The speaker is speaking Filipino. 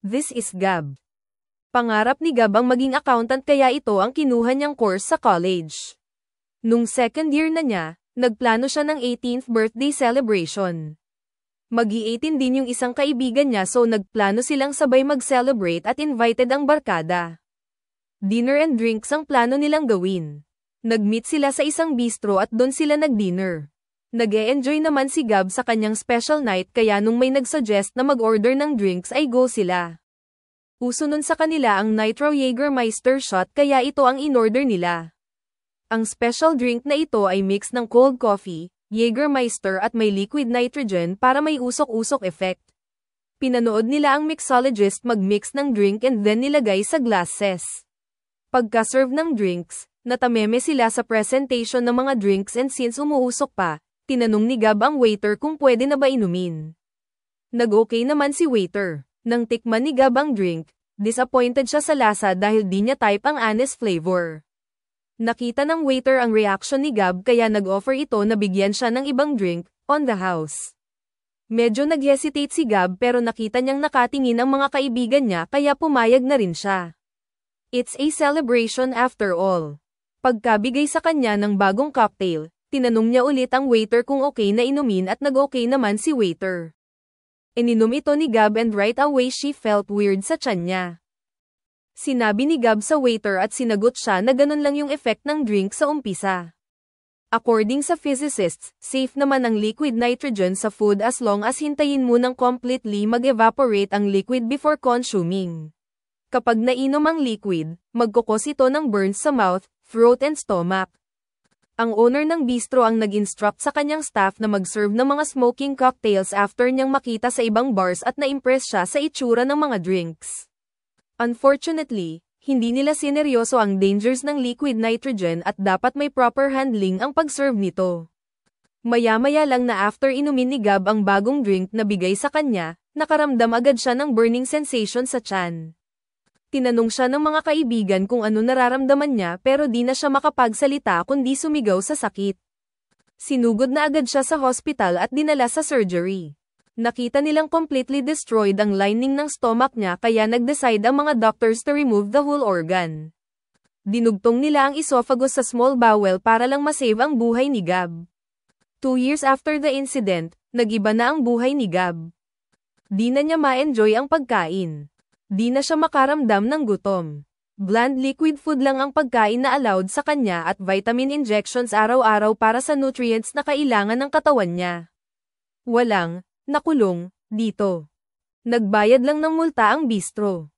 This is Gab. Pangarap ni Gab ang maging accountant kaya ito ang kinuha niyang course sa college. Nung second year na niya, nagplano siya ng 18th birthday celebration. Mag-i-18 din yung isang kaibigan niya so nagplano silang sabay mag-celebrate at invited ang barkada. Dinner and drinks ang plano nilang gawin. Nag-meet sila sa isang bistro at doon sila nag-dinner. Nag-e-enjoy naman si Gab sa kanyang special night kaya nung may nag-suggest na mag-order ng drinks ay go sila. Uso nun sa kanila ang Nitro Jägermeister shot kaya ito ang in-order nila. Ang special drink na ito ay mix ng cold coffee, Jägermeister at may liquid nitrogen para may usok-usok effect. Pinanood nila ang mixologist mag-mix ng drink and then nilagay sa glasses. Pagka-serve ng drinks, natameme sila sa presentation ng mga drinks and since umuusok pa, tinanong ni Gab ang waiter kung pwede na ba inumin. Nag-okay naman si waiter. Nang tikman ni Gab ang drink, disappointed siya sa lasa dahil di niya type ang anise flavor. Nakita ng waiter ang reaction ni Gab kaya nag-offer ito na bigyan siya ng ibang drink, on the house. Medyo nag-hesitate si Gab pero nakita niyang nakatingin ang mga kaibigan niya kaya pumayag na rin siya. It's a celebration after all. Pagkabigay sa kanya ng bagong cocktail, tinanong niya ulit ang waiter kung okay na inumin at nag-okay naman si waiter. Ininom ito ni Gab and right away she felt weird sa tiyan niya. Sinabi ni Gab sa waiter at sinagot siya na ganun lang yung effect ng drink sa umpisa. According sa physicists, safe naman ang liquid nitrogen sa food as long as hintayin mo nang completely mag-evaporate ang liquid before consuming. Kapag nainom ang liquid, magkukos ito ng burns sa mouth, throat and stomach. Ang owner ng bistro ang nag-instruct sa kanyang staff na mag-serve ng mga smoking cocktails after niyang makita sa ibang bars at na-impress siya sa itsura ng mga drinks. Unfortunately, hindi nila sineryoso ang dangers ng liquid nitrogen at dapat may proper handling ang pag-serve nito. Maya-maya lang na after inumin ni Gab ang bagong drink na bigay sa kanya, nakaramdam agad siya ng burning sensation sa tiyan. Tinanong siya ng mga kaibigan kung ano nararamdaman niya pero di na siya makapagsalita kundi sumigaw sa sakit. Sinugod na agad siya sa hospital at dinala sa surgery. Nakita nilang completely destroyed ang lining ng stomach niya kaya nag-decide ang mga doctors to remove the whole organ. Dinugtong nila ang esophagus sa small bowel para lang masave ang buhay ni Gab. 2 years after the incident, nag-iba na ang buhay ni Gab. Di na niya ma-enjoy ang pagkain. Di na siya makaramdam ng gutom. Bland liquid food lang ang pagkain na allowed sa kanya at vitamin injections araw-araw para sa nutrients na kailangan ng katawan niya. Walang nakulong dito. Nagbayad lang ng multa ang bistro.